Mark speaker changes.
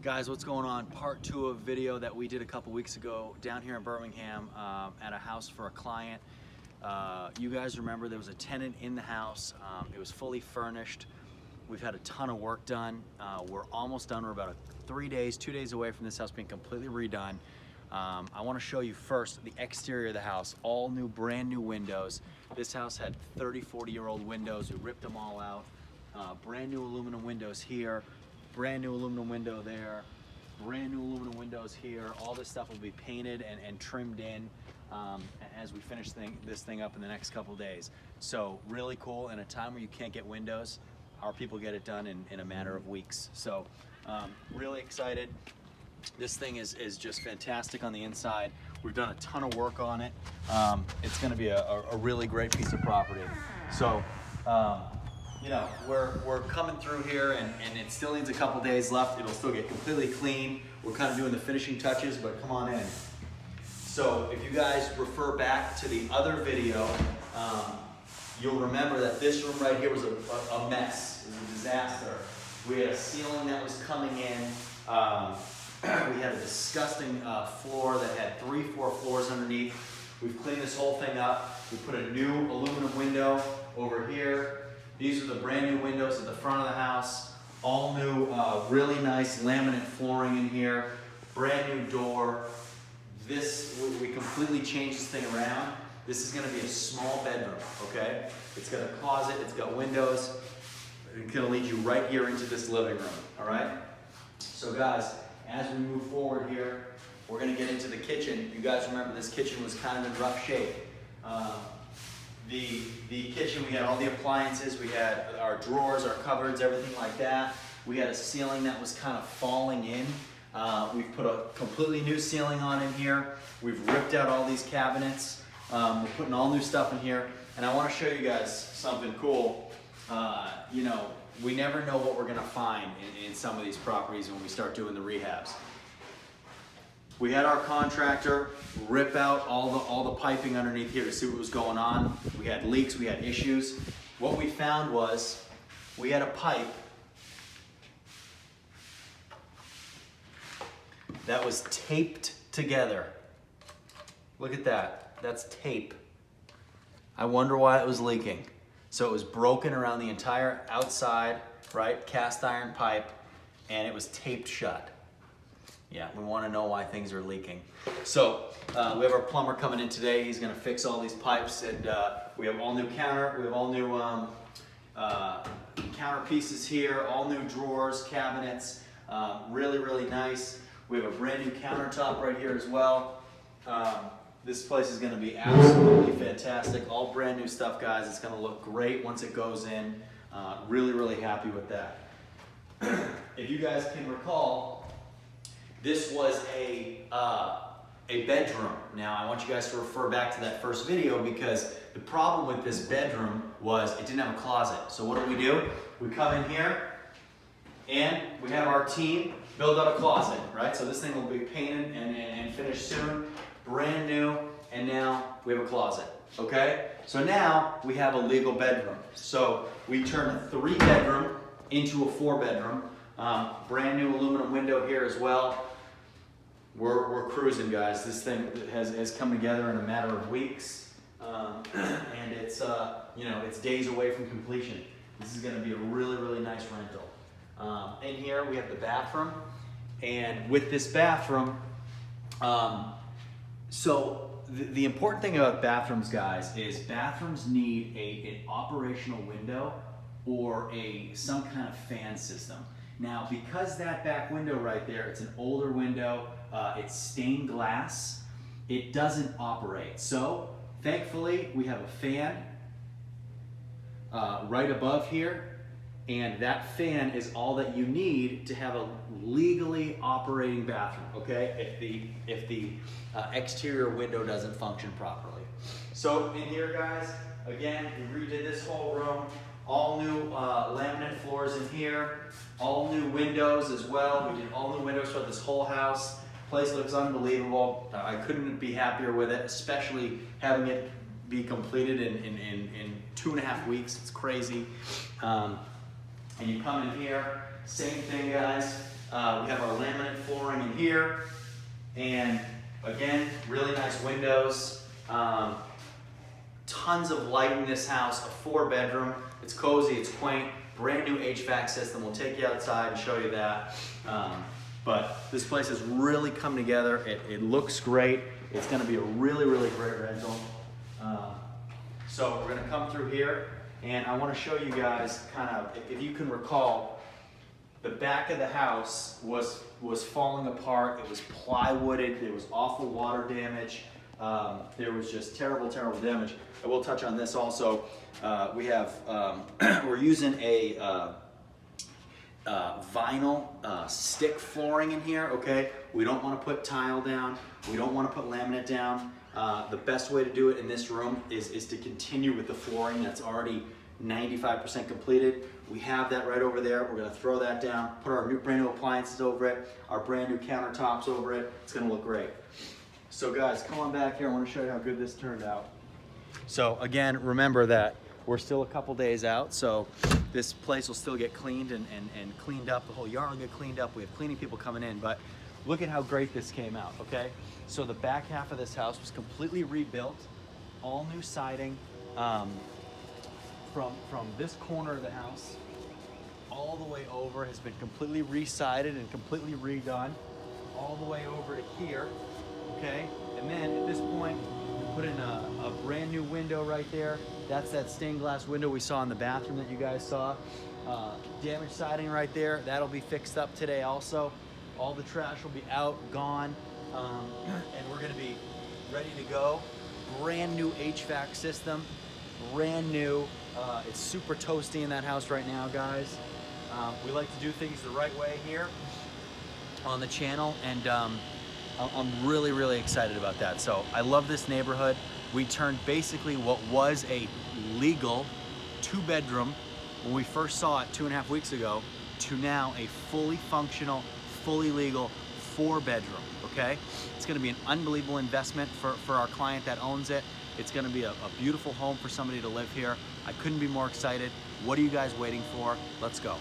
Speaker 1: Guys, what's going on? Part 2 of a video that we did a couple weeks ago down here in Birmingham at a house for a client. You guys remember there was a tenant in the house. It was fully furnished. We've had a ton of work done. We're almost done. We're about 2 days away from this house being completely redone. I want to show you first the exterior of the house. All new, brand new windows. This house had 40-year-old windows. We ripped them all out. Brand new aluminum windows here. Brand new aluminum window there, brand new aluminum windows here. All this stuff will be painted and trimmed in as we finish this thing up in the next couple days. So really cool. In a time where you can't get windows, our people get it done in a matter of weeks. So really excited. This thing is just fantastic on the inside. We've done a ton of work on it. It's going to be a really great piece of property. So you know, we're coming through here and it still needs a couple days left. It'll still get completely clean. We're kind of doing the finishing touches, but come on in. So if you guys refer back to the other video, you'll remember that this room right here was a mess. It was a disaster. We had a ceiling that was coming in. We had a disgusting floor that had 3-4 floors underneath. We've cleaned this whole thing up. We put a new aluminum window over here. These are the brand new windows at the front of the house. All new, really nice laminate flooring in here. Brand new door. We completely changed this thing around. This is gonna be a small bedroom, okay? It's got a closet, it's got windows. It's gonna lead you right here into this living room, all right? So guys, as we move forward here, we're gonna get into the kitchen. You guys remember this kitchen was kind of in rough shape. The kitchen, we had all the appliances, we had our drawers, our cupboards, everything like that. We had a ceiling that was kind of falling in. We've put a completely new ceiling on in here. We've ripped out all these cabinets. We're putting all new stuff in here. And I want to show you guys something cool. You know, we never know what we're going to find in some of these properties when we start doing the rehabs. We had our contractor rip out all the piping underneath here to see what was going on. We had leaks, we had issues. What we found was we had a pipe that was taped together. Look at that, that's tape. I wonder why it was leaking. So it was broken around the entire outside, right? Cast iron pipe, and it was taped shut. Yeah, we want to know why things are leaking. So we have our plumber coming in today. He's going to fix all these pipes, and we have all new counter. We have all new counter pieces here, all new drawers, cabinets. Really, really nice. We have a brand new countertop right here as well. This place is going to be absolutely fantastic. All brand new stuff, guys. It's going to look great once it goes in. Really, really happy with that. If you guys can recall, this was a bedroom. Now, I want you guys to refer back to that first video because the problem with this bedroom was it didn't have a closet. So what do? We come in here and we have our team build out a closet, right? So this thing will be painted and finished soon, brand new, and now we have a closet, okay? So now we have a legal bedroom. So we turn a 3-bedroom into a 4-bedroom. Brand new aluminum window here as well. We're cruising, guys. This thing has come together in a matter of weeks, and it's you know, it's days away from completion. This is going to be a really, really nice rental. In here we have the bathroom, and with this bathroom, so the important thing about bathrooms, guys, is bathrooms need an operational window or some kind of fan system. Now, because that back window right there, it's an older window, it's stained glass, it doesn't operate. So, thankfully, we have a fan right above here, and that fan is all that you need to have a legally operating bathroom, okay? If the exterior window doesn't function properly. So, in here, guys, again, we redid this whole room. All new laminate floors in here, all new windows as well. We did all new windows for this whole house. Place looks unbelievable. I couldn't be happier with it, especially having it be completed in 2.5 weeks. It's crazy. And you come in here, same thing, guys. We have our laminate in here, and again, really nice windows. Tons of light in this house, a 4-bedroom. It's cozy, it's quaint, brand new HVAC system. We'll take you outside and show you that. But this place has really come together. It looks great. It's gonna be a really, really great rental. So we're gonna come through here, and I wanna show you guys kind of, if you can recall, the back of the house was falling apart. It was plywooded. There was awful water damage. There was just terrible, terrible damage. I will touch on this also. We have, we're using a vinyl stick flooring in here, okay? We don't want to put tile down. We don't want to put laminate down. The best way to do it in this room is to continue with the flooring that's already 95% completed. We have that right over there. We're going to throw that down, put our brand new appliances over it, our brand new countertops over it. It's going to look great. So guys, come on back here. I want to show you how good this turned out. So again, remember that we're still a couple days out, so this place will still get cleaned and cleaned up. The whole yard will get cleaned up. We have cleaning people coming in, but look at how great this came out, okay? So the back half of this house was completely rebuilt, all new siding. From this corner of the house all the way over has been completely re-sided and completely redone, all the way over to here, okay? And then at this point, we put in a brand new window right there. That's that stained glass window we saw in the bathroom that you guys saw. Damaged siding right there. That'll be fixed up today also. All the trash will be out, gone, and we're gonna be ready to go. Brand new HVAC system, brand new. It's super toasty in that house right now, guys. We like to do things the right way here on the channel, and I'm really, really excited about that. So I love this neighborhood. We turned basically what was a legal 2-bedroom when we first saw it 2.5 weeks ago to now a fully functional, fully legal 4-bedroom, okay? It's gonna be an unbelievable investment for our client that owns it. It's gonna be a beautiful home for somebody to live here. I couldn't be more excited. What are you guys waiting for? Let's go.